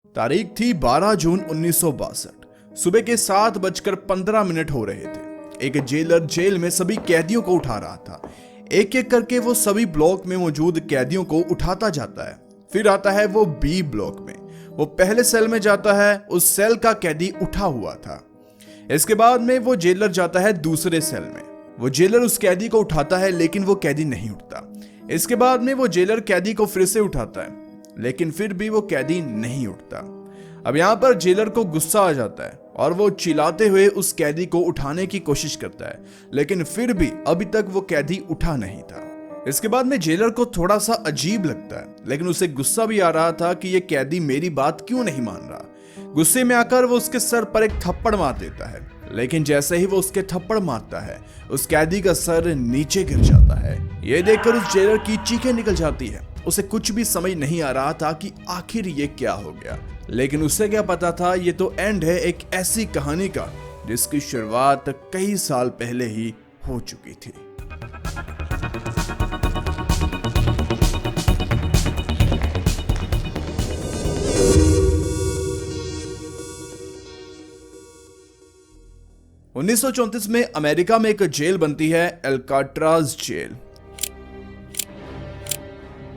तारीख थी 12 जून 1962। सुबह के 7:15 हो रहे थे। एक जेलर जेल में सभी कैदियों को उठा रहा था। एक एक करके वो सभी ब्लॉक में मौजूद कैदियों को उठाता जाता है। फिर आता है वो बी ब्लॉक में। वो पहले सेल में जाता है। उस सेल का कैदी उठा हुआ था। इसके बाद में वो जेलर जाता है दूसरे सेल में। वो जेलर उस कैदी को उठाता है, लेकिन वो कैदी नहीं उठता। इसके बाद में वो जेलर कैदी को फिर से उठाता है, लेकिन फिर भी वो कैदी नहीं उठता। अब यहाँ पर जेलर को गुस्सा आ जाता है और वो चिल्लाते हुए उस कैदी को उठाने की कोशिश करता है, लेकिन फिर भी अभी तक वो कैदी उठा नहीं था। इसके बाद में जेलर को थोड़ा सा अजीब लगता है, लेकिन उसे गुस्सा भी आ रहा था कि ये कैदी मेरी बात क्यों नहीं मान रहा। गुस्से में आकर वो उसके सर पर एक थप्पड़ मार देता है, लेकिन जैसे ही वो उसके थप्पड़ मारता है, उस कैदी का सर नीचे गिर जाता है। ये देखकर उस जेलर की चीखें निकल जाती है। उसे कुछ भी समझ नहीं आ रहा था कि आखिर ये क्या हो गया, लेकिन उसे क्या पता था, ये तो एंड है एक ऐसी कहानी का जिसकी शुरुआत कई साल पहले ही हो चुकी थी। उन्नीस सौ 34 में अमेरिका में एक जेल बनती है, अल्काट्राज जेल।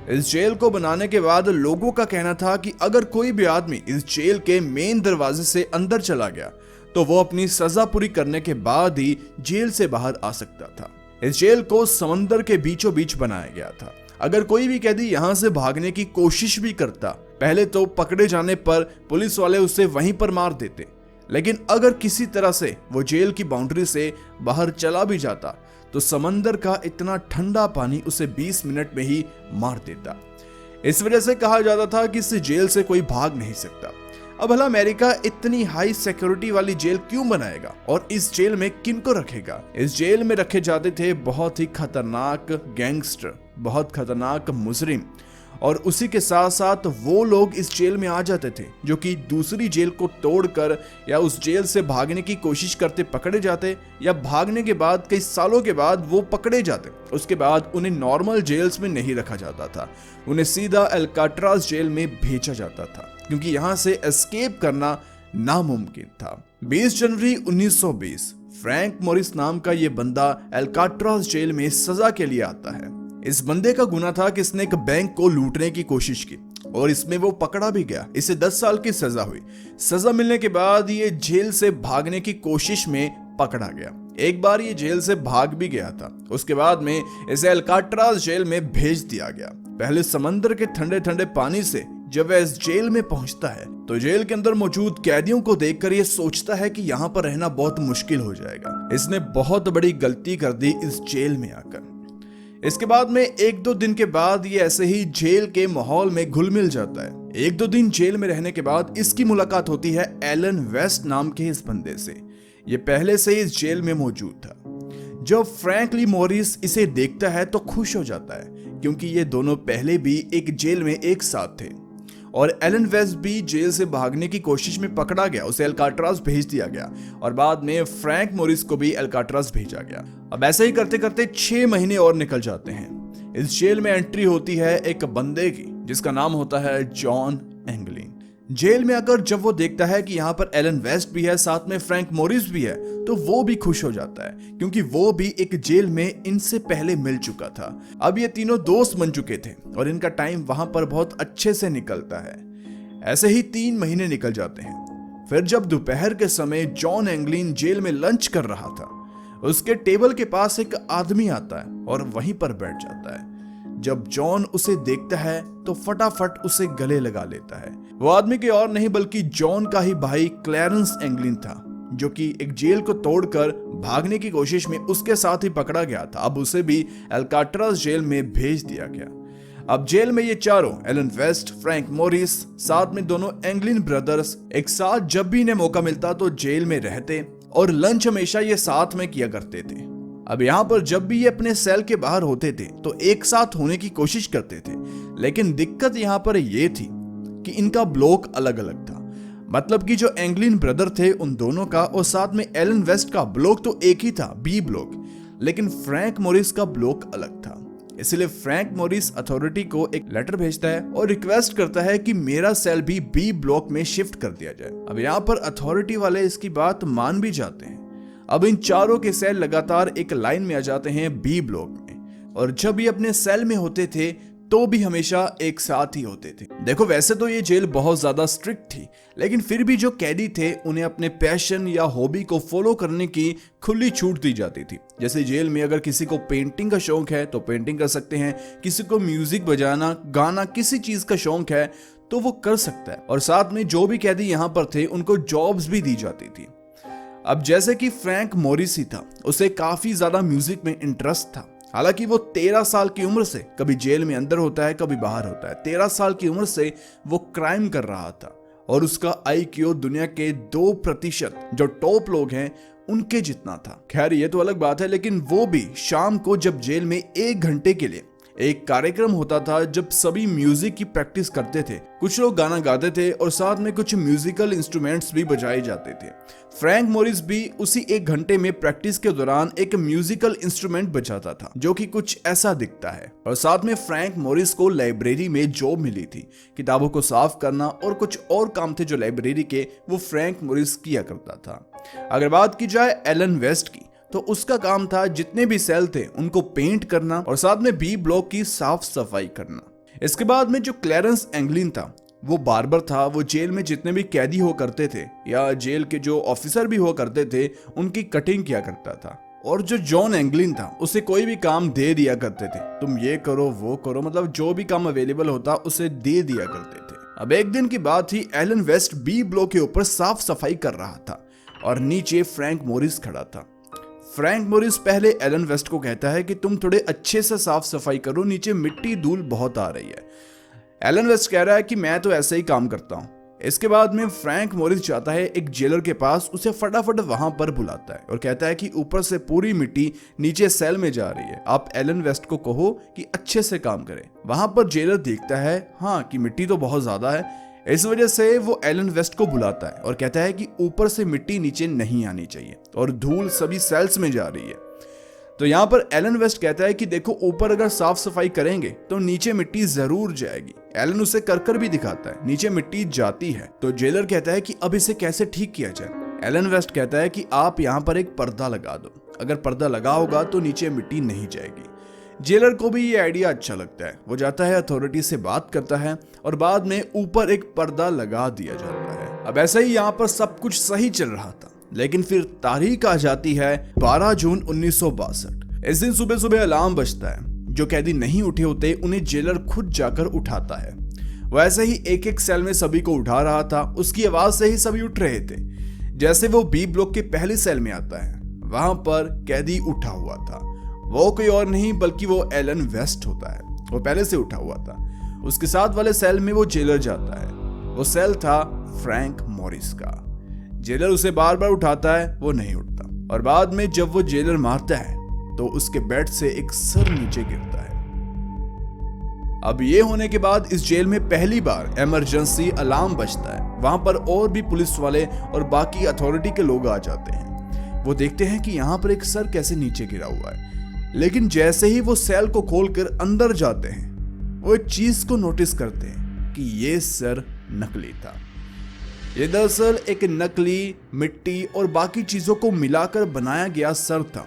इस जेल को बनाने के बाद लोगों का कहना था कि अगर कोई भी आदमी इस जेल के मेन दरवाजे से अंदर चला गया तो वो अपनी सजा पूरी करने के बाद ही जेल से बाहर आ सकता था। इस जेल को समंदर के बीचों बीच बनाया गया था। अगर कोई भी कैदी यहां से भागने की कोशिश भी करता, पहले तो पकड़े जाने पर पुलिस वाले उसे वहीं पर मार देते, लेकिन अगर किसी तरह से वो जेल की बाउंड्री से बाहर चला भी जाता तो समंदर का इतना ठंडा पानी उसे 20 मिनट में ही मार देता। इस वजह से कहा जाता था कि इस जेल से कोई भाग नहीं सकता। अब भला अमेरिका इतनी हाई सिक्योरिटी वाली जेल क्यों बनाएगा और इस जेल में किन को रखेगा? इस जेल में रखे जाते थे बहुत ही खतरनाक गैंगस्टर, बहुत खतरनाक मुजरिम, और उसी के साथ साथ वो लोग इस जेल में आ जाते थे जो कि दूसरी जेल को तोड़कर या उस जेल से भागने की कोशिश करते पकड़े जाते, या भागने के बाद कई सालों के बाद वो पकड़े जाते। उसके बाद उन्हें नॉर्मल जेल्स में नहीं रखा जाता था, उन्हें सीधा अल्काट्राज जेल में भेजा जाता था, क्योंकि यहाँ से एस्केप करना नामुमकिन था। 20 जनवरी 1920 फ्रैंक मॉरिस नाम का ये बंदा अल्काट्राज जेल में सजा के लिए आता है। इस बंदे का गुनाह था कि इसने एक बैंक को लूटने की कोशिश की और इसमें वो पकड़ा भी गया। इसे 10 साल की सजा हुई। सजा मिलने के बाद ये जेल से भागने की कोशिश में पकड़ा गया। एक बार ये जेल से भाग भी गया था। उसके बाद में इसे अल्काट्राज जेल में भेज दिया गया। पहले समंदर के ठंडे ठंडे पानी से जब वह इस जेल में पहुंचता है तो जेल के अंदर मौजूद कैदियों को देखकर ये सोचता है कि यहाँ पर रहना बहुत मुश्किल हो जाएगा। इसने बहुत बड़ी गलती कर दी इस जेल में आकर। इसके बाद में 1-2 दिन के बाद ये ऐसे ही जेल के माहौल में घुल मिल जाता है। 1-2 दिन जेल में रहने के बाद इसकी मुलाकात होती है एलन वेस्ट नाम के इस बंदे से। ये पहले से ही इस जेल में मौजूद था। जब फ्रैंकली मॉरिस इसे देखता है तो खुश हो जाता है, क्योंकि ये दोनों पहले भी एक जेल में एक साथ थे और एलन वेस्ट भी जेल से भागने की कोशिश में पकड़ा गया। उसे अल्काट्राज भेज दिया गया और बाद में फ्रैंक मॉरिस को भी अल्काट्राज भेजा गया। अब ऐसे ही करते करते 6 महीने और निकल जाते हैं। इस जेल में एंट्री होती है एक बंदे की जिसका नाम होता है जॉन एंगलिन। जेल में आकर जब वो देखता है कि यहाँ पर एलन वेस्ट भी है, साथ में फ्रैंक मॉरिस भी है, तो वो भी खुश हो जाता है, क्योंकि वो भी एक जेल में इनसे पहले मिल चुका था। अब ये तीनों दोस्त बन चुके थे और इनका टाइम वहां पर बहुत अच्छे से निकलता है। ऐसे ही 3 महीने निकल जाते हैं। फिर जब दोपहर के समय जॉन एंगलिन जेल में लंच कर रहा था, उसके टेबल के पास एक आदमी आता है और वहीं पर बैठ जाता है। जब जॉन उसे देखता है तो फटाफट उसे गले लगा लेता है। वो आदमी के और नहीं बल्कि जॉन का ही भाई क्लैरेंस एंगलिन था, जो कि एक जेल को तोड़कर भागने की कोशिश में उसके साथ ही पकड़ा गया था। अब उसे भी अल्काट्राज जेल में भेज दिया गया। अब जेल में ये चारों, एलन वेस्ट, फ्रैंक मॉरिस, साथ में दोनों एंगलिन ब्रदर्स, एक साथ जब भी इन्हें मौका मिलता तो जेल में रहते और लंच हमेशा ये साथ में किया करते थे। अब यहाँ पर जब भी ये अपने सेल के बाहर होते थे तो एक साथ होने की कोशिश करते थे, लेकिन दिक्कत यहाँ पर ये थी कि इनका ब्लॉक अलग अलग था। मतलब कि जो एंगलिन ब्रदर थे उन दोनों का और साथ में एलन वेस्ट का ब्लॉक तो एक ही था, बी ब्लॉक, लेकिन फ्रैंक मॉरिस का ब्लॉक अलग था। इसलिए फ्रैंक मॉरिस अथॉरिटी को एक लेटर भेजता है और रिक्वेस्ट करता है कि मेरा सेल भी बी ब्लॉक में शिफ्ट कर दिया जाए। अब यहाँ पर अथॉरिटी वाले इसकी बात मान भी जाते हैं। अब इन चारों के सेल लगातार एक लाइन में आ जाते हैं बी ब्लॉक में, और जब ये अपने सेल में होते थे तो भी हमेशा एक साथ ही होते थे। देखो वैसे तो ये जेल बहुत ज्यादा स्ट्रिक्ट थी, लेकिन फिर भी जो कैदी थे उन्हें अपने पैशन या हॉबी को फॉलो करने की खुली छूट दी जाती थी। जैसे जेल में अगर किसी को पेंटिंग का शौक है तो पेंटिंग कर सकते हैं, किसी को म्यूजिक बजाना, गाना, किसी चीज का शौक है तो वो कर सकता है। और साथ में जो भी कैदी यहाँ पर थे उनको जॉब्स भी दी जाती थी। अब जैसे कि फ्रैंक मॉरिस ही था, उसे काफी ज्यादा म्यूजिक में इंटरेस्ट था। हालांकि वो 13 साल की उम्र से कभी जेल में अंदर होता है कभी बाहर होता है। 13 साल की उम्र से वो क्राइम कर रहा था और उसका IQ दुनिया के 2% जो टॉप लोग हैं उनके जितना था। खैर ये तो अलग बात है, लेकिन वो भी शाम को जब जेल में 1 घंटे के लिए एक कार्यक्रम होता था जब सभी म्यूजिक की प्रैक्टिस करते थे। कुछ लोग गाना गाते थे और साथ में कुछ म्यूजिकल इंस्ट्रूमेंट्स भी बजाए जाते थे। फ्रैंक मॉरिस भी उसी 1 घंटे में प्रैक्टिस के दौरान एक म्यूजिकल इंस्ट्रूमेंट बजाता था जो कि कुछ ऐसा दिखता है। और साथ में फ्रैंक मॉरिस को लाइब्रेरी में जॉब मिली थी, किताबों को साफ करना और कुछ और काम थे जो लाइब्रेरी के वो फ्रैंक मॉरिस किया करता था। अगर बात की जाए एलन वेस्ट की तो उसका काम था जितने भी सेल थे उनको पेंट करना और साथ में बी ब्लॉक की साफ सफाई करना। इसके बाद में जो क्लैरेंस एंगलिन था वो बार्बर था। वो जेल में जितने भी कैदी हुआ करते थे या जेल के जो ऑफिसर भी हुआ करते थे उनकी कटिंग किया करता था। और जो जॉन एंगलिन था उसे कोई भी काम दे दिया करते थे, तुम ये करो वो करो, मतलब जो भी काम अवेलेबल होता उसे दे दिया करते थे। अब एक दिन की बात थी, एलन वेस्ट बी ब्लॉक के ऊपर साफ सफाई कर रहा था और नीचे फ्रैंक मॉरिस खड़ा था। फ्रैंक मॉरिस पहले एलन वेस्ट को कहता है कि तुम थोड़े अच्छे से साफ सफाई करो, नीचे मिट्टी धूल बहुत आ रही है। एलन वेस्ट कह रहा है कि मैं तो ऐसे ही काम करता हूं। इसके बाद में फ्रैंक मॉरिस जाता है एक जेलर के पास, उसे फटाफट वहां पर बुलाता है और कहता है कि ऊपर से पूरी मिट्टी नीचे सेल में जा रही है, आप एलन वेस्ट को कहो कि अच्छे से काम करे। वहां पर जेलर देखता है हाँ कि मिट्टी तो बहुत ज्यादा है, इस वजह से वो एलन वेस्ट को बुलाता है और कहता है कि ऊपर से मिट्टी नीचे नहीं आनी चाहिए और धूल सभी सेल्स में जा रही है। तो यहाँ पर एलन वेस्ट कहता है कि देखो ऊपर अगर साफ सफाई करेंगे तो नीचे मिट्टी जरूर जाएगी। एलन उसे कर भी दिखाता है, नीचे मिट्टी जाती है। तो जेलर कहता है कि अब इसे कैसे ठीक किया जाए। एलन वेस्ट कहता है कि आप यहाँ पर एक पर्दा लगा दो, अगर पर्दा लगा होगा तो नीचे मिट्टी नहीं जाएगी। जेलर को भी ये आइडिया अच्छा लगता है, वो जाता है अथॉरिटी से बात करता है और बाद में ऊपर एक पर्दा लगा दिया जाता है। अब ऐसे ही यहाँ पर सब कुछ सही चल रहा था, लेकिन फिर तारीख आ जाती है 12 जून 1962। इस दिन सुबह सुबह अलार्म बजता है। जो कैदी नहीं उठे होते उन्हें जेलर खुद जाकर उठाता है। वो ऐसे ही एक एक सेल में सभी को उठा रहा था, उसकी आवाज से ही सभी उठ रहे थे। जैसे वो बी ब्लॉक के पहले सेल में आता है, वहां पर कैदी उठा हुआ था। वो कोई और नहीं बल्कि वो एलन वेस्ट होता है, वो पहले से उठा हुआ था। उसके साथ वाले सेल में वो जेलर जाता है, वो सेल था फ्रैंक मॉरिस का। जेलर उसे बार बार उठाता है, वो नहीं उठता और बाद में जब वो जेलर मारता है तो उसके बेड से एक सर नीचे गिरता है। अब ये होने के बाद इस जेल में पहली बार इमरजेंसी अलार्म बजता है। वहां पर और भी पुलिस वाले और बाकी अथॉरिटी के लोग आ जाते हैं। वो देखते हैं कि यहाँ पर एक सर कैसे नीचे गिरा हुआ है, लेकिन जैसे ही वो सेल को खोलकर अंदर जाते हैं वो एक चीज को नोटिस करते हैं कि ये सर नकली था। ये दरअसल एक नकली मिट्टी और बाकी चीजों को मिलाकर बनाया गया सर था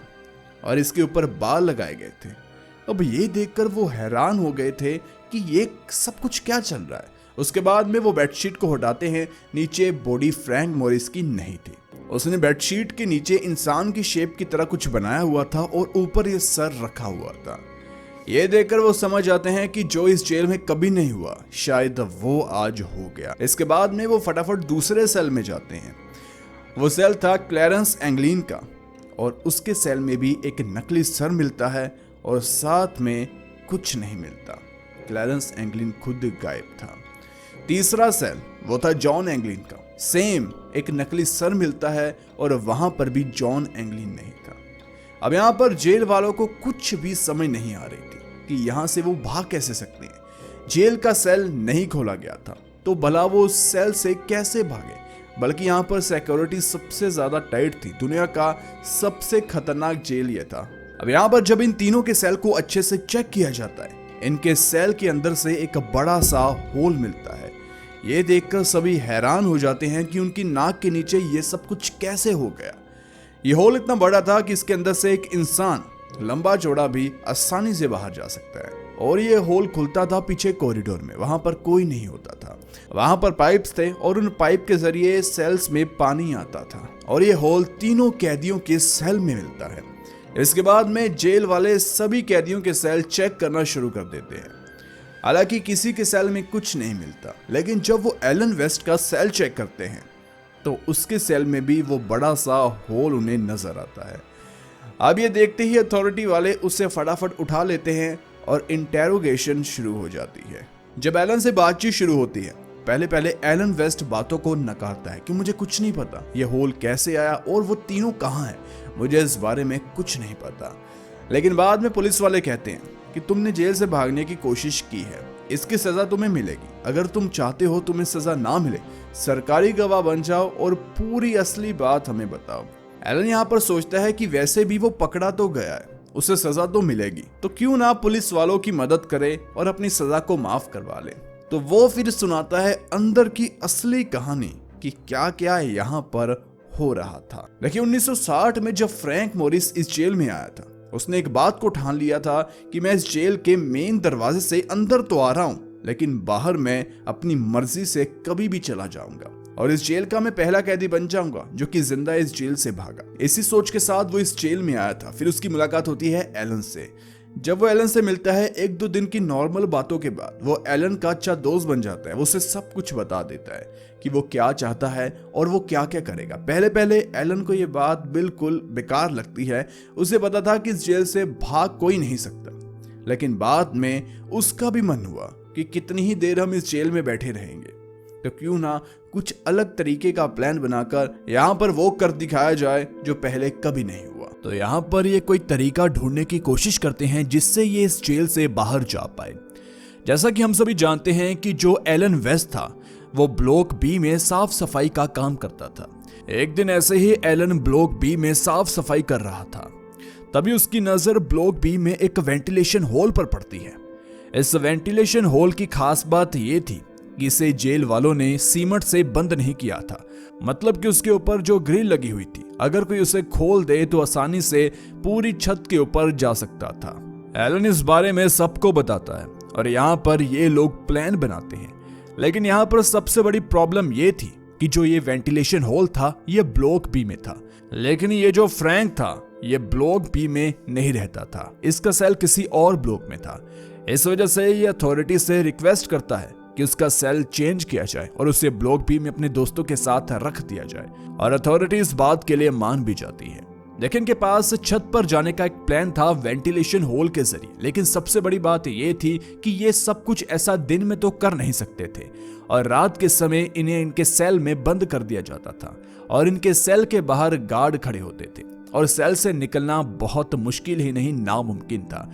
और इसके ऊपर बाल लगाए गए थे। अब ये देखकर वो हैरान हो गए थे कि ये सब कुछ क्या चल रहा है। उसके बाद में वो बेडशीट को हटाते हैं, नीचे बॉडी फ्रैंक मॉरिस की नहीं थी। उसने बेडशीट के नीचे इंसान की शेप की तरह कुछ बनाया हुआ था और ऊपर ये सर रखा हुआ था। ये देखकर वो समझ जाते हैं कि जो इस जेल में कभी नहीं हुआ शायद वो आज हो गया। इसके बाद में वो फटाफट दूसरे सेल में जाते हैं। वो सेल था क्लैरेंस एंगलिन का और उसके सेल में भी एक नकली सर मिलता है और साथ में कुछ नहीं मिलता। क्लैरेंस एंगलिन खुद गायब था। तीसरा सेल वो था जॉन एंगलिन का, सेम एक नकली सर मिलता है और वहां पर भी जॉन एंगलिन नहीं था। अब यहाँ पर जेल वालों को कुछ भी समझ नहीं आ रही थी कि यहाँ से वो भाग कैसे सकते हैं। जेल का सेल नहीं खोला गया था तो भला वो सेल से कैसे भागे, बल्कि यहाँ पर सिक्योरिटी सबसे ज्यादा टाइट थी। दुनिया का सबसे खतरनाक जेल ये था अब यहाँ पर जब इन तीनों के सेल को अच्छे से चेक किया जाता है, इनके सेल के अंदर से एक बड़ा सा होल मिलता है। ये देखकर सभी हैरान हो जाते हैं कि उनकी नाक के नीचे ये सब कुछ कैसे हो गया। ये होल इतना बड़ा था कि इसके अंदर से एक इंसान लंबा चौड़ा भी आसानी से बाहर जा सकता है। और ये होल खुलता था पीछे कॉरिडोर में, वहां पर कोई नहीं होता था। वहां पर पाइप्स थे और उन पाइप के जरिए सेल्स में पानी आता था और ये होल तीनों कैदियों के सेल में मिलता है। इसके बाद में जेल वाले सभी कैदियों के सेल चेक करना शुरू कर देते हैं। हालांकि किसी के सेल में कुछ नहीं मिलता, लेकिन जब वो एलन वेस्ट का सेल चेक करते हैं तो उसके सेल में भी वो बड़ा सा होल उन्हें नजर आता है। अब ये देखते ही अथॉरिटी वाले उसे फटाफट उठा लेते हैं और इंटेरोगेशन शुरू हो जाती है। जब एलन से बातचीत शुरू होती है, पहले पहले एलन वेस्ट बातों को नकारता है कि मुझे कुछ नहीं पता, ये होल कैसे आया और वो तीनों कहाँ हैं, मुझे इस बारे में कुछ नहीं पता। लेकिन बाद में पुलिस वाले कहते हैं कि तुमने जेल से भागने की कोशिश की है, इसकी सजा तुम्हें मिलेगी। अगर तुम चाहते हो तुम्हें सजा ना मिले, सरकारी गवाह बन जाओ और पूरी असली बात हमें बताओ। एलन यहाँ पर सोचता है कि वैसे भी वो पकड़ा तो गया है, उसे सजा तो मिलेगी, तो क्यों ना पुलिस वालों की मदद करे और अपनी सजा को माफ करवा ले। तो वो फिर सुनाता है अंदर की असली कहानी कि क्या क्या यहाँ पर हो रहा था। देखिए 1960 में जब फ्रैंक मॉरिस इस जेल में आया था, उसने एक बात को ठान लिया था कि मैं इस जेल के मेन दरवाजे से अंदर तो आ रहा हूँ, लेकिन बाहर मैं अपनी मर्जी से कभी भी चला जाऊंगा और इस जेल का मैं पहला कैदी बन जाऊंगा जो कि जिंदा इस जेल से भागा। इसी सोच के साथ वो इस जेल में आया था। फिर उसकी मुलाकात होती है एलन से। जब वो एलन से मिलता है, एक दो दिन की नॉर्मल बातों के बाद वो एलन का अच्छा दोस्त बन जाता है। वो उसे सब कुछ बता देता है कि वो क्या चाहता है और वो क्या क्या करेगा। पहले पहले एलन को ये बात बिल्कुल बेकार लगती है। उसे पता था कि इस जेल से भाग कोई नहीं सकता, लेकिन बाद में उसका भी मन हुआ कि कितनी ही देर हम इस जेल में बैठे रहेंगे, तो क्यों ना कुछ अलग तरीके का प्लान बनाकर यहाँ पर वो कर दिखाया जाए जो पहले कभी नहीं हुआ। तो यहाँ पर ये कोई तरीका ढूंढने की कोशिश करते हैं जिससे ये इस जेल से बाहर जा पाए। जैसा कि हम सभी जानते हैं कि जो एलन वेस्ट था वो ब्लॉक बी में साफ सफाई का काम करता था। एक दिन ऐसे ही एलन ब्लॉक बी में साफ सफाई कर रहा था, तभी उसकी नजर ब्लॉक बी में एक वेंटिलेशन होल पर पड़ती है। इस वेंटिलेशन होल की खास बात ये थी कि इसे जेल वालों ने सीमेंट से बंद नहीं किया था, मतलब कि उसके ऊपर जो ग्रिल लगी हुई थी, अगर कोई उसे खोल दे तो आसानी से पूरी छत के ऊपर जा सकता था। एलन इस बारे में सबको बताता है और यहाँ पर ये लोग प्लान बनाते हैं। लेकिन यहाँ पर सबसे बड़ी प्रॉब्लम ये थी कि जो ये वेंटिलेशन होल था ये ब्लॉक बी में था, लेकिन ये जो फ्रैंक था ये ब्लॉक बी में नहीं रहता था, इसका सेल किसी और ब्लॉक में था। इस वजह से ये अथॉरिटी से रिक्वेस्ट करता है कि उसका सेल चेंज किया जाए और उसे ब्लॉक बी में अपने दोस्तों के साथ रख दिया जाए, और अथॉरिटी इस बात के लिए मान भी जाती है। लेकिन के पास छत पर जाने का एक प्लान था वेंटिलेशन होल के जरिए, लेकिन सबसे बड़ी बात ये थी कि ये सब कुछ ऐसा दिन में तो कर नहीं सकते थे और रात के समय इन्हें इनके सेल में बंद कर दिया जाता था और इनके सेल के बाहर गार्ड खड़े होते थे और सेल से निकलना बहुत मुश्किल ही नहीं नामुमकिन था,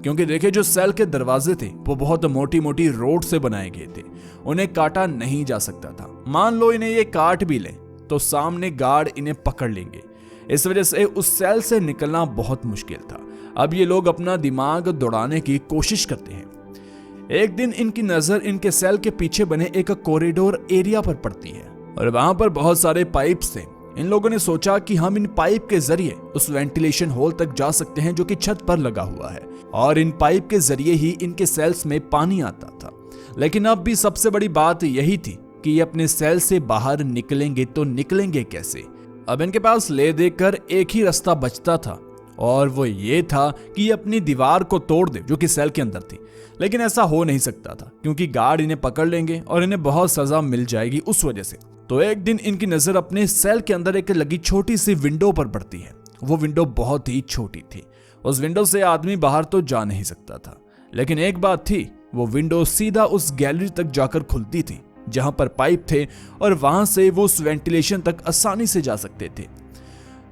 क्योंकि देखिए जो सेल के दरवाजे थे वो बहुत मोटी मोटी रोड से बनाए गए थे, उन्हें काटा नहीं जा सकता था। मान लो इन्हें ये काट भी ले तो सामने गार्ड इन्हें पकड़ लेंगे, इस वजह से उस सेल से निकलना बहुत मुश्किल था। अब ये लोग अपना दिमाग दौड़ाने की कोशिश करते हैं। एक दिन इनकी नजर इनके सेल के पीछे बने एक कॉरिडोर एरिया पर पड़ती है और वहां पर बहुत सारे पाइप्स थे। इन लोगों ने सोचा कि हम इन पाइप के जरिए उस वेंटिलेशन होल तक जा सकते हैं जो कि छत पर लगा हुआ है, और इन पाइप के जरिए ही इनके सेल्स में पानी आता था। लेकिन अब भी सबसे बड़ी बात यही थी कि ये अपने सेल से बाहर निकलेंगे तो निकलेंगे कैसे। अब इनके पास ले देकर एक ही रास्ता बचता था और वो ये था कि ये अपनी दीवार को तोड़ दे जो कि सेल के अंदर थी, लेकिन ऐसा हो नहीं सकता था क्योंकि गार्ड इन्हें पकड़ लेंगे और इन्हें बहुत सजा मिल जाएगी उस वजह से। तो एक दिन इनकी नजर अपने सेल के अंदर एक लगी छोटी सी विंडो पर पड़ती है। वो विंडो बहुत ही छोटी थी, उस विंडो से आदमी बाहर तो जा नहीं सकता था, लेकिन एक बात थी, वो विंडो सीधा उस गैलरी तक जाकर खुलती थी जहां पर पाइप थे और वहां से वो उस वेंटिलेशन तक आसानी से जा सकते थे।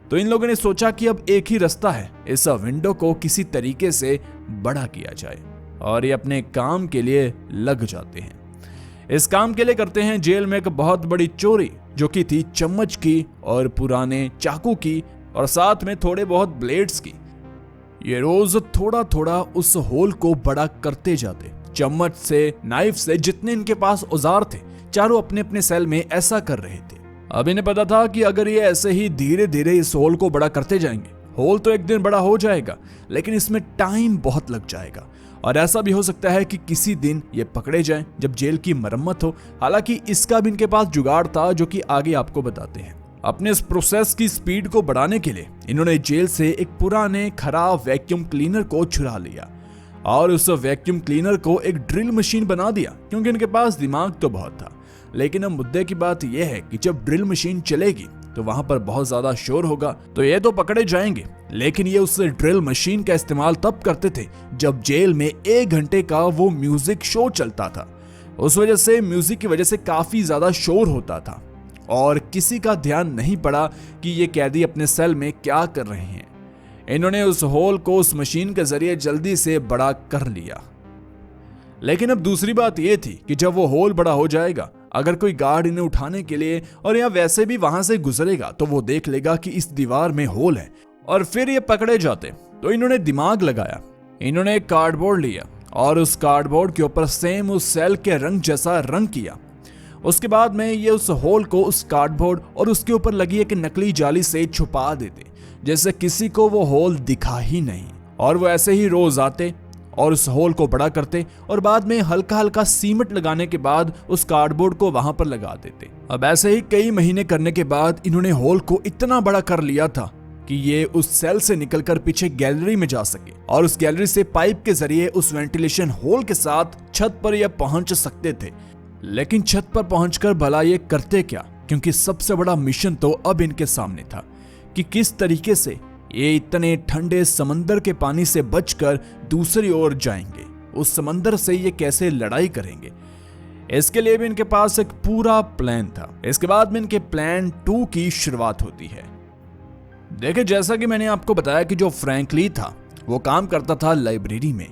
तो इन लोगों ने सोचा कि अब एक ही रास्ता है, इस विंडो को किसी तरीके से बड़ा किया जाए, और ये अपने काम के लिए लग जाते हैं। इस काम के लिए करते हैं जेल में एक बहुत बड़ी चोरी जो कि थी चम्मच की और पुराने चाकू की और साथ में थोड़े बहुत ब्लेड्स की। ये रोज थोड़ा थोड़ा उस होल को बड़ा करते जाते। चम्मच से, नाइफ से, जितने इनके पास औजार थे, चारों अपने अपने सेल में ऐसा कर रहे थे। अब इन्हें पता था कि अगर ये ऐसे ही धीरे धीरे इस होल को बड़ा करते जाएंगे, होल तो एक दिन बड़ा हो जाएगा, लेकिन इसमें टाइम बहुत लग जाएगा और ऐसा भी हो सकता है कि किसी दिन ये पकड़े जाएं जब जेल की मरम्मत हो। हालांकि इसका भी इनके पास जुगाड़ था, जो कि आगे आपको बताते हैं। अपने इस प्रोसेस की स्पीड को बढ़ाने के लिए इन्होंने जेल से एक पुराने खराब वैक्यूम क्लीनर को चुरा लिया और उस वैक्यूम क्लीनर को एक ड्रिल मशीन बना दिया, क्योंकि इनके पास दिमाग तो बहुत था। लेकिन अब मुद्दे की बात यह है कि जब ड्रिल मशीन चलेगी तो वहां पर बहुत ज्यादा शोर होगा, तो ये तो पकड़े जाएंगे। लेकिन ये उस ड्रिल मशीन का इस्तेमाल तब करते थे जब जेल में 1 घंटे का वो म्यूजिक शो चलता था। उस वजह से म्यूजिक की वजह से काफी ज्यादा शोर होता था और किसी का ध्यान नहीं पड़ा कि ये कैदी अपने सेल में क्या कर रहे हैं। इन्होंने उस होल को उस मशीन के जरिए जल्दी से बड़ा कर लिया। लेकिन अब दूसरी बात यह थी कि जब वो होल बड़ा हो जाएगा, अगर कोई गार्ड इन्हें उठाने के लिए और या वैसे भी वहां से गुजरेगा तो वो देख लेगा कि इस दीवार में होल है और फिर ये पकड़े जाते। तो इन्होंने दिमाग लगाया, इन्होंने एक कार्डबोर्ड लिया और उस कार्डबोर्ड के ऊपर सेम उस सेल के रंग जैसा रंग किया। उसके बाद में ये उस होल को उस कार्डबोर्ड और उसके ऊपर लगी एक नकली जाली से छुपा देते, जैसे किसी को वो होल दिखा ही नहीं। और वो ऐसे ही रोज आते और उस होल को बड़ा करते और बाद में हल्का हल्का सीमेंट लगाने के बाद उस कार्डबोर्ड को वहां पर लगा देते। अब ऐसे ही कई महीने करने के बाद इन्होंने होल को इतना बड़ा कर लिया था कि ये उस सेल से निकलकर पीछे गैलरी में जा सके और उस गैलरी से पाइप के जरिए उस वेंटिलेशन होल के साथ छत पर यह पहुंच सकते थे। लेकिन छत पर पहुंचकर भला ये करते क्या, क्योंकि सबसे बड़ा मिशन तो अब इनके सामने था कि किस तरीके से ये इतने ठंडे समंदर के पानी से बचकर दूसरी ओर जाएंगे, उस समंदर से ये कैसे लड़ाई करेंगे। इसके लिए भी इनके पास एक पूरा प्लान था। इसके बाद में इनके प्लान 2 की शुरुआत होती है। देखिए, जैसा कि मैंने आपको बताया कि जो फ्रैंकली था वो काम करता था लाइब्रेरी में।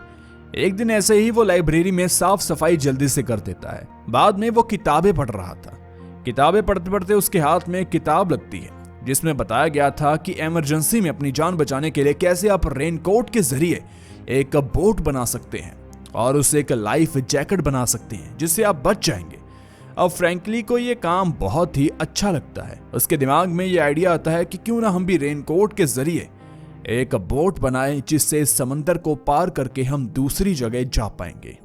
एक दिन ऐसे ही वो लाइब्रेरी में साफ सफाई जल्दी से कर देता है। बाद में वो किताबें पढ़ रहा था। किताबें पढ़ते पढ़ते उसके हाथ में एक किताब लगती है जिसमें बताया गया था कि इमरजेंसी में अपनी जान बचाने के लिए कैसे आप रेनकोट के जरिए एक बोट बना सकते हैं और उसे एक लाइफ जैकेट बना सकते हैं जिससे आप बच जाएंगे। अब फ्रैंकली को ये काम बहुत ही अच्छा लगता है। उसके दिमाग में ये आइडिया आता है कि क्यों ना हम भी रेनकोट के जरिए एक बोट बनाएं जिससे इस समंदर को पार करके हम दूसरी जगह जा पाएंगे।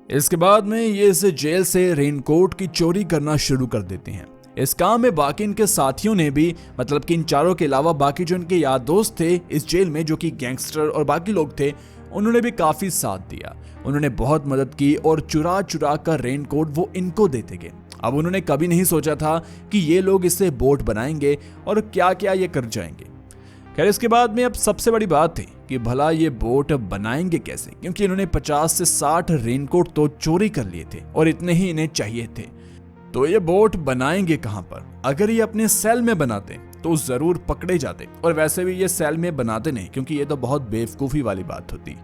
इसके बाद में ये इस जेल से रेनकोट की चोरी करना शुरू कर देते हैं। इस काम में बाकी इनके साथियों ने भी, मतलब कि इन चारों के अलावा बाकी जो इनके यार दोस्त थे इस जेल में, जो कि गैंगस्टर और बाकी लोग थे, उन्होंने भी काफी साथ दिया। उन्होंने बहुत मदद की और चुरा चुरा कर रेनकोट वो इनको देते गए। अब उन्होंने कभी नहीं सोचा था कि ये लोग इससे बोट बनाएंगे और क्या क्या ये कर जाएंगे। खैर, इसके बाद में अब सबसे बड़ी बात थी कि भला ये बोट बनाएंगे कैसे, क्योंकि इन्होंने 50 से 60 रेनकोट तो चोरी कर लिए थे और इतने ही इन्हें चाहिए थे। तो ये बोट बनाएंगे कहां पर? अगर ये अपने सेल में बनाते तो जरूर पकड़े जाते, और वैसे भी ये सेल में बनाते नहीं, क्योंकि ये तो बहुत बेवकूफी वाली बात होती।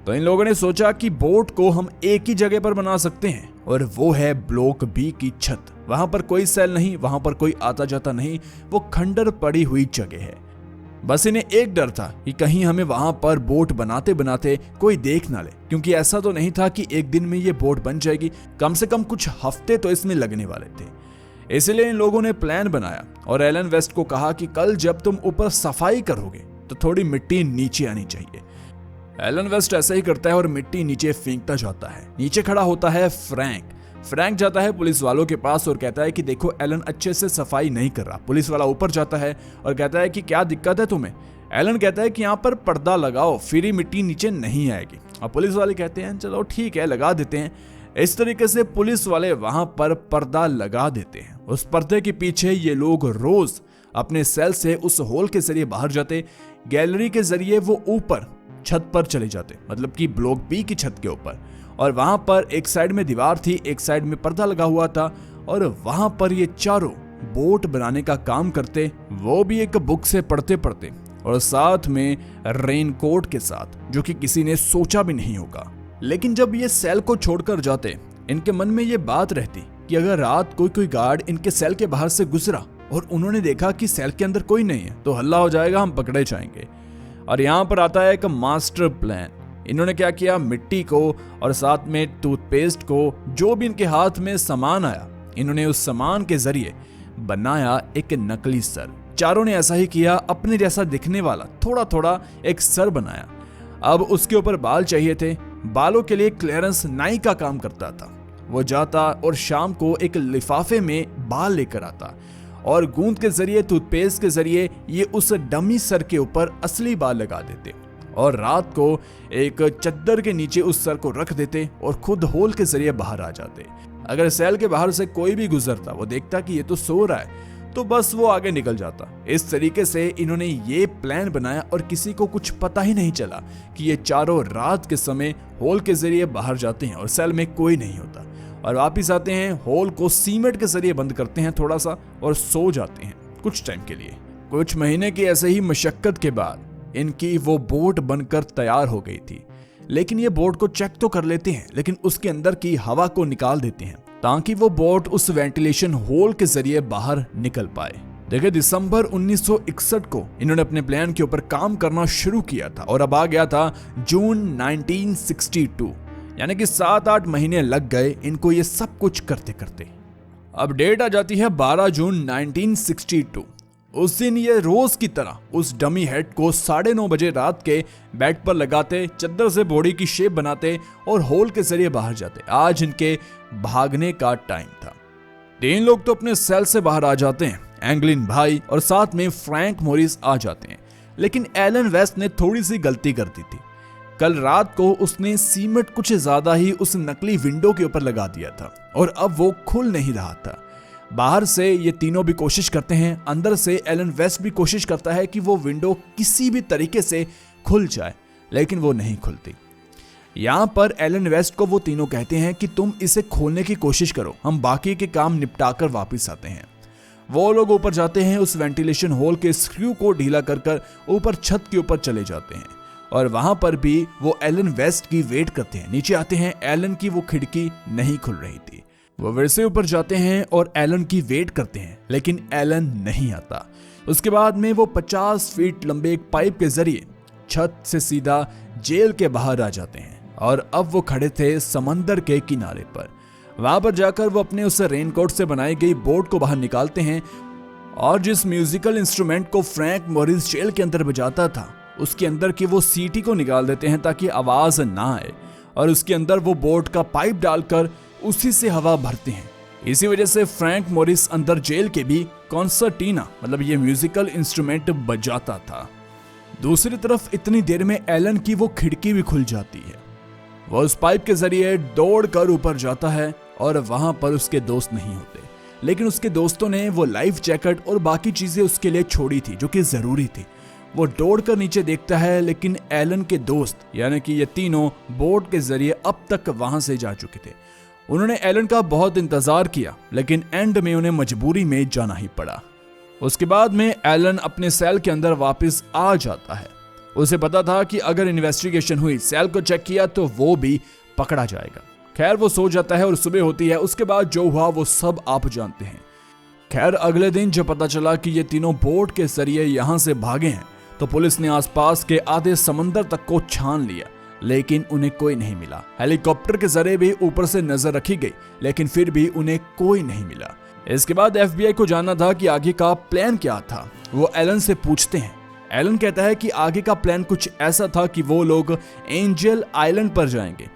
तो इन लोगों ने सोचा कि बोट को हम एक ही जगह पर बना सकते हैं, और वो है ब्लॉक बी की छत। वहां पर कोई सेल नहीं, वहां पर कोई आता जाता नहीं, वो खंडर पड़ी हुई जगह है। बस इन्हें एक डर था कि कहीं हमें वहां पर बोट बनाते बनाते कोई देख ना ले, क्योंकि ऐसा तो नहीं था कि एक दिन में ये बोट बन जाएगी, कम से कम कुछ हफ्ते तो इसमें लगने वाले थे। इसलिए इन लोगों ने प्लान बनाया और एलन वेस्ट को कहा कि कल जब तुम ऊपर सफाई करोगे तो थोड़ी मिट्टी नीचे आनी चाहिए। एलन वेस्ट ऐसा ही करता है और मिट्टी नीचे फेंकता जाता है। नीचे खड़ा होता है फ्रैंक जाता है पुलिस वालों के पास और कहता है कि देखो, एलन अच्छे से सफाई नहीं कर रहा। पुलिस वाला ऊपर जाता है और कहता है कि क्या दिक्कत है तुम्हें? एलन कहता है कि यहाँ पर पर्दा लगाओ, फिर ही मिट्टी नीचे नहीं आएगी। और पुलिस वाले कहते हैं चलो ठीक है, लगा देते हैं। इस तरीके से पुलिस वाले वहां पर पर्दा लगा देते हैं। उस पर्दे के पीछे ये लोग रोज अपने सेल से उस होल के जरिए बाहर जाते, गैलरी के जरिए वो ऊपर छत पर चले जाते, मतलब कि ब्लॉक बी की छत के ऊपर। और वहां पर एक साइड में दीवार थी, एक साइड में पर्दा लगा हुआ था, और वहां पर ये चारों बोट बनाने का काम करते, वो भी एक बुक से पढ़ते पढ़ते, और साथ में रेनकोट के साथ, जो कि किसी ने सोचा भी नहीं होगा। लेकिन जब ये सेल को छोड़कर जाते, इनके मन में ये बात रहती कि अगर रात कोई गार्ड इनके सेल के बाहर से गुजरा और उन्होंने देखा कि सेल के अंदर कोई नहीं है तो हल्ला हो जाएगा, हम पकड़े जाएंगे। और यहाँ पर आता है एक मास्टर प्लान। इन्होंने क्या किया, मिट्टी को और साथ में टूथपेस्ट को, जो भी इनके हाथ में सामान आया, इन्होंने उस सामान के जरिए बनाया एक नकली सर। चारों ने ऐसा ही किया, अपने जैसा दिखने वाला थोड़ा थोड़ा एक सर बनाया। अब उसके ऊपर बाल चाहिए थे। बालों के लिए क्लेरेंस नाई का काम करता था। वो जाता और शाम को एक लिफाफे में बाल लेकर आता और गूंद के जरिए, टूथपेस्ट के जरिए ये उस डमी सर के ऊपर असली बाल लगा देते और रात को एक चद्दर के नीचे उस सर को रख देते और खुद होल के जरिए बाहर आ जाते। अगर सेल के बाहर से कोई भी गुजरता, वो देखता कि ये तो सो रहा है, तो बस वो आगे निकल जाता। इस तरीके से इन्होंने ये प्लान बनाया और किसी को कुछ पता ही नहीं चला कि ये चारों रात के समय होल के जरिए बाहर जाते हैं और सेल में कोई नहीं होता और वापिस आते हैं, होल को सीमेंट के जरिए बंद करते हैं थोड़ा सा और सो जाते हैं कुछ टाइम के लिए। कुछ महीने की ऐसे ही मशक्कत के बाद इनकी वो बोट बनकर तैयार हो गई थी। लेकिन ये बोट को चेक तो कर लेते हैं, लेकिन उसके अंदर की हवा को निकाल देते हैं ताकि वो बोट उस वेंटिलेशन होल के जरिए बाहर निकल पाए। देखिए, दिसंबर 1961 को इन्होंने अपने प्लान के ऊपर काम करना शुरू किया था और अब आ गया था जून 1962, यानी कि 7-8 महीने लग गए इनको ये सब कुछ करते करते। अब डेट आ जाती है 12 जून 1962। उस दिन ये रोज की तरह उस डमी हेड को 9:30 बजे रात के बेड पर लगाते, चद्दर से बॉडी की शेप बनाते और होल के जरिए बाहर जाते। आज इनके भागने का टाइम था। 3 लोग तो अपने सेल से बाहर आ जाते हैं, एंगलिन भाई और साथ में फ्रैंक मॉरिस आ जाते हैं। लेकिन एलन वेस्ट ने थोड़ी सी गलती कर दी थी। कल रात को उसने सीमेंट कुछ ज्यादा ही उस नकली विंडो के ऊपर लगा दिया था और अब वो खुल नहीं रहा था। बाहर से ये तीनों भी कोशिश करते हैं, अंदर से एलन वेस्ट भी कोशिश करता है कि वो विंडो किसी भी तरीके से खुल जाए, लेकिन वो नहीं खुलती। यहाँ पर एलन वेस्ट को वो तीनों कहते हैं कि तुम इसे खोलने की कोशिश करो, हम बाकी के काम निपटाकर वापस आते हैं। वो लोग ऊपर जाते हैं, उस वेंटिलेशन होल के स्क्रू को ढीला कर ऊपर छत के ऊपर चले जाते हैं और वहां पर भी वो एलन वेस्ट की वेट करते हैं। नीचे आते हैं, एलन की वो खिड़की नहीं खुल रही थी। वो फिर से ऊपर जाते हैं और एलन की वेट करते हैं, लेकिन एलन नहीं आता। उसके बाद में वो 50 फीट लंबे एक पाइप के जरिए छत से सीधा जेल के बाहर आ जाते हैं और अब वो खड़े थे समंदर के किनारे पर। वहां पर जाकर वो अपने उस रेनकोट से बनाई गई बोट को बाहर निकालते हैं और जिस म्यूजिकल इंस्ट्रूमेंट को फ्रैंक मॉरिस जेल के अंदर बजाता था, उसके अंदर की वो सीटी को निकाल देते हैं ताकि आवाज ना आए और उसके अंदर वो बोट का पाइप डालकर उसी से हवा भरते हैं। इसी वजह से फ्रैंक मॉरिस अंदर जेल के भी कॉन्सर्टीना मतलब ये म्यूजिकल इंस्ट्रूमेंट बजाता था। दूसरी तरफ इतनी देर में एलन की वो खिड़की भी खुल जाती है। वो उस पाइप के जरिए दौड़कर ऊपर जाता है और वहां पर उसके दोस्त नहीं होते, लेकिन उसके दोस्तों ने वो लाइफ जैकेट और बाकी चीजें उसके लिए छोड़ी थी जो कि जरूरी थी। वो दौड़कर नीचे देखता है, लेकिन एलन के दोस्त यानी कि ये तीनों बोट के जरिए अब तक वहां से जा चुके थे। उन्होंने एलन का बहुत इंतजार किया, लेकिन एंड में उन्हें मजबूरी में जाना ही पड़ा। उसके बाद में एलन अपने सेल के अंदर वापस आ जाता है। उसे पता था कि अगर इन्वेस्टिगेशन हुई, सेल को चेक किया तो वो भी पकड़ा जाएगा। खैर वो सो जाता है और सुबह होती है। उसके बाद जो हुआ वो सब आप जानते हैं। खैर अगले दिन जब पता चला कि ये तीनों बोट के जरिए यहां से भागे हैं, तो पुलिस ने आसपास के आधे समंदर तक को छान लिया, लेकिन उन्हें कोई नहीं मिला। हेलीकॉप्टर के जरिए भी ऊपर से नजर रखी गई, लेकिन फिर भी उन्हें कोई नहीं मिला। इसके बाद FBI को जानना था कि आगे का प्लान क्या था। वो एलन से पूछते हैं। एलन कहता है कि आगे का प्लान कुछ ऐसा था कि वो लोग एंजल आइलैंड पर जाएंगे,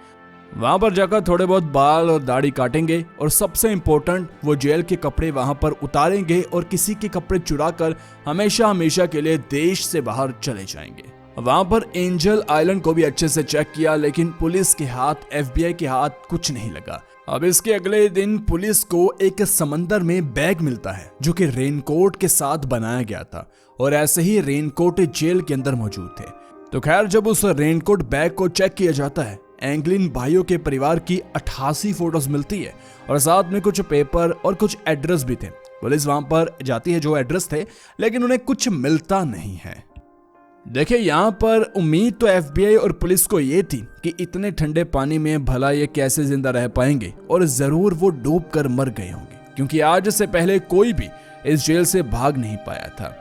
वहां पर जाकर थोड़े बहुत बाल और दाढ़ी काटेंगे और सबसे इंपॉर्टेंट वो जेल के कपड़े वहां पर उतारेंगे और किसी के कपड़े चुराकर हमेशा हमेशा के लिए देश से बाहर चले जाएंगे। वहां पर एंजल आइलैंड को भी अच्छे से चेक किया, लेकिन पुलिस के हाथ, FBI के हाथ कुछ नहीं लगा। अब इसके अगले दिन पुलिस को एक समंदर में बैग मिलता है जो कि रेनकोट के साथ बनाया गया था और ऐसे ही रेनकोट जेल के अंदर मौजूद थे। तो खैर जब उस रेनकोट बैग को चेक किया जाता है, एंगलिन भाइयों के परिवार की 88 फोटोज मिलती है और साथ में कुछ पेपर और कुछ एड्रेस भी थे। पुलिस वहां पर जाती है जो एड्रेस थे, लेकिन उन्हें कुछ मिलता नहीं है। देखिए यहाँ पर उम्मीद तो FBI और पुलिस को ये थी कि इतने ठंडे पानी में भला ये कैसे जिंदा रह पाएंगे, और जरूर वो डूब कर मर गए होंगे, क्योंकि आज से पहले कोई भी इस जेल से भाग नहीं पाया था।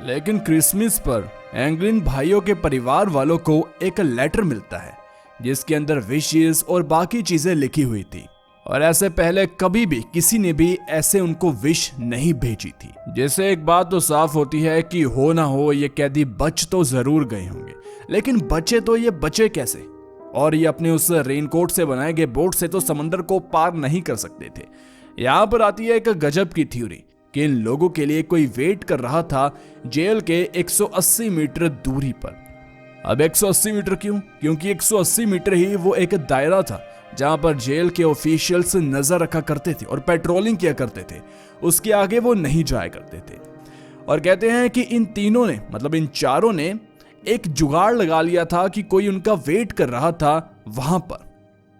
लेकिन क्रिसमस पर एंगलिन भाइयों के परिवार वालों को एक लेटर मिलता है जिसके अंदर विशेस और बाकी चीजें लिखी हुई थी, और ऐसे पहले कभी भी किसी ने भी ऐसे उनको विश नहीं भेजी थी। जैसे एक बात तो साफ होती है कि हो ना हो ये कैदी बच तो जरूर गए होंगे, लेकिन ये बचे कैसे? और ये अपने उस रेनकोट से बनाए गए बोट से तो समंदर को पार नहीं कर सकते थे। यहाँ पर आती है एक गजब की थ्योरी कि इन लोगों के लिए कोई वेट कर रहा था जेल के 180 मीटर दूरी पर। अब 180 मीटर क्यों? क्योंकि 180 मीटर ही वो एक दायरा था जहां पर जेल के ऑफिशियल्स नजर रखा करते थे और पेट्रोलिंग किया करते थे। उसके आगे वो नहीं जाया करते थे। और कहते हैं कि इन तीनों ने, मतलब इन चारों ने, एक जुगाड़ लगा लिया था कि कोई उनका वेट कर रहा था वहां पर।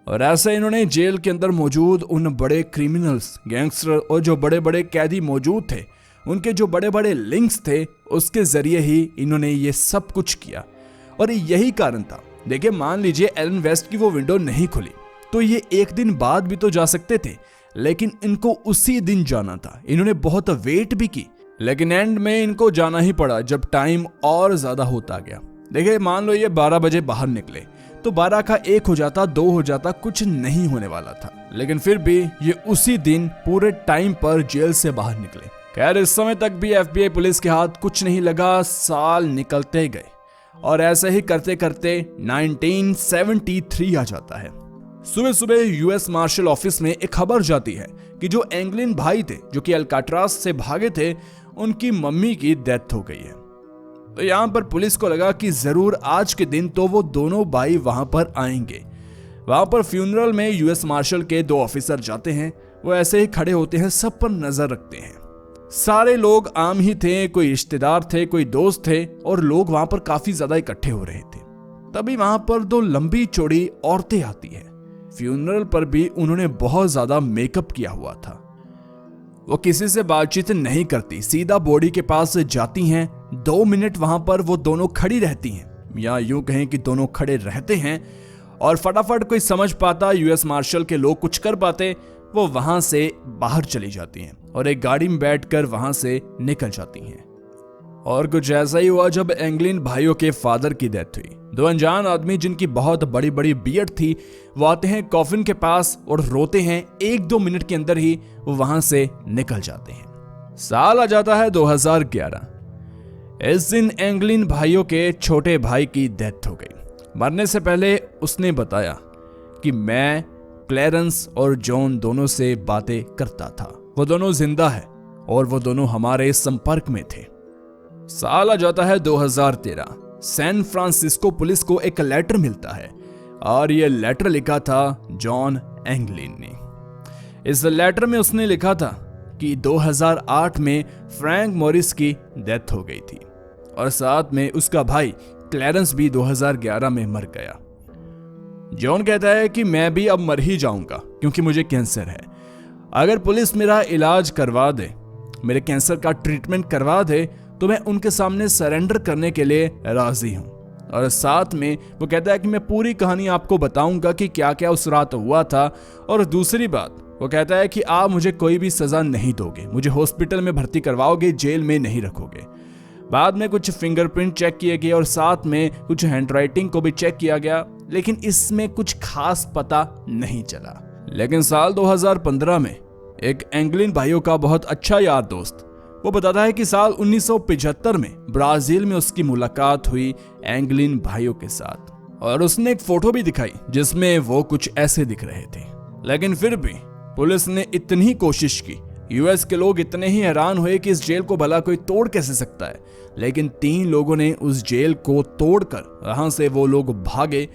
और ऐसे इन्होंने जेल के अंदर मौजूद उन बड़े क्रिमिनल्स, गैंगस्टर और जो बड़े बड़े कैदी मौजूद थे, उनके जो बड़े बड़े लिंक्स थे, उसके जरिए ही इन्होंने ये सब कुछ किया। और यही कारण था। देखिए, मान लीजिए एलन वेस्ट की वो विंडो नहीं खुली तो ये एक दिन बाद भी तो जा सकते थे, लेकिन इनको उसी दिन जाना था। इन्होंने बहुत वेट भी की, लेकिन एंड में इनको जाना ही पड़ा जब टाइम और ज्यादा होता गया। देखिए, मान लो ये 12 बजे बाहर निकले तो 12 का 1 हो जाता, 2 हो जाता, कुछ नहीं होने वाला था, लेकिन फिर भी ये उसी दिन पूरे टाइम पर जेल से बाहर निकले। खैर, इस समय तक भी FBI पुलिस के हाथ कुछ नहीं लगा। साल निकलते गए और ऐसे ही करते करते 1973 आ जाता है। सुबह सुबह US मार्शल ऑफिस में एक खबर जाती है कि जो एंगलिन भाई थे, जो कि अल्काट्राज से भागे थे, उनकी मम्मी की डेथ हो गई है। तो यहाँ पर पुलिस को लगा कि जरूर आज के दिन तो वो दोनों भाई वहां पर आएंगे। वहां पर फ्यूनरल में US मार्शल के 2 ऑफिसर जाते हैं। वो ऐसे ही खड़े होते हैं, सब पर नजर रखते हैं। सारे लोग आम ही थे, कोई रिश्तेदार थे, कोई दोस्त थे, और लोग वहां पर काफी ज्यादा इकट्ठे हो रहे थे। तभी वहां पर 2 लंबी चौड़ी औरतें आती हैं। फ्यूनरल पर भी उन्होंने बहुत ज्यादा मेकअप किया हुआ था। वो किसी से बातचीत नहीं करती, सीधा बॉडी के पास जाती हैं। 2 मिनट वहां पर वो दोनों खड़ी रहती हैं, या यूं कहें कि दोनों खड़े रहते हैं, और फटाफट कोई समझ पाता, US मार्शल के लोग कुछ कर पाते, वो वहां से बाहर चली जाती हैं और एक गाड़ी में बैठकर वहां से निकल जाती हैं। और कुछ ऐसा ही हुआ जब एंगलिन भाइयों के फादर की डेथ हुई। 2 अनजान आदमी जिनकी बहुत बड़ी बड़ी बियर्ड थी, वो आते हैं कॉफिन के पास और रोते हैं। 1-2 मिनट के अंदर ही वो वहां से निकल जाते हैं। साल आ जाता है 2011। इस दिन एंगलिन भाइयों के छोटे भाई की डेथ हो गई। मरने से पहले उसने बताया कि मैं क्लेरेंस और जॉन दोनों से बातें करता था। वो दोनों जिंदा है और वो दोनों हमारे संपर्क में थे। साल आ जाता है 2013। सैन फ्रांसिस्को पुलिस को एक लेटर मिलता है और यह लेटर लिखा था जॉन एंगलिन ने। इस लेटर में उसने लिखा था कि 2008 में फ्रैंक मॉरिस की डेथ हो गई थी और साथ में उसका भाई क्लेरेंस भी 2011 में मर गया। जॉन कहता है कि मैं भी अब मर ही जाऊंगा क्योंकि मुझे कैंसर है। अगर पुलिस मेरा इलाज करवा दे, मेरे कैंसर का ट्रीटमेंट करवा दे, तो मैं उनके सामने सरेंडर करने के लिए राजी हूं। और साथ में वो कहता है कि मैं पूरी कहानी आपको बताऊंगा कि क्या क्या उस रात हुआ था। और दूसरी बात, वो कहता है कि आप मुझे कोई भी सजा नहीं दोगे, मुझे हॉस्पिटल में भर्ती करवाओगे, जेल में नहीं रखोगे। बाद में कुछ फिंगरप्रिंट चेक किए गए और साथ में कुछ हैंडराइटिंग को भी चेक किया गया, लेकिन इसमें कुछ खास पता नहीं चला। लेकिन साल 2015 में एक एंगलिन भाइयों का बहुत अच्छा यार दोस्त वो बताता है कि साल 1975 में ब्राजील में उसकी मुलाकात हुई एंगलिन भाइयों के साथ, और उसने एक फोटो भी दिखाई जिसमें वो कुछ ऐसे दिख रहे थे। लेकिन फिर भी पुलिस ने इतनी कोशिश की, US के लोग इतने ही हैरान हुए कि इस जेल को भला कोई तोड़ कैसे सकता है, लेकिन 3 लोगों ने उस जेल को तोड़कर वहां से वो लोग भागे,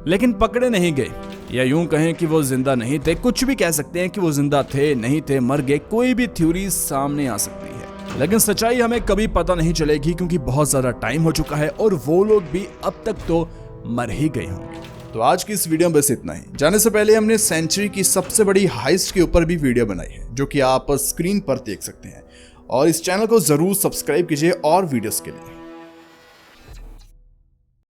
लेकिन पकड़े नहीं गए। या यूं कहें कि वो जिंदा नहीं थे, कुछ भी कह सकते हैं कि वो जिंदा थे, नहीं थे, मर गए, कोई भी थ्योरी सामने आ सकती है, लेकिन सच्चाई हमें कभी पता नहीं चलेगी क्योंकि बहुत ज्यादा टाइम हो चुका है और वो लोग भी अब तक तो मर ही गए होंगे। तो आज की इस वीडियो में बस इतना ही। जाने से पहले हमने सेंचुरी की सबसे बड़ी हाइस्ट के ऊपर भी वीडियो बनाई है जो कि आप स्क्रीन पर देख सकते हैं, और इस चैनल को जरूर सब्सक्राइब कीजिए और वीडियोस के लिए।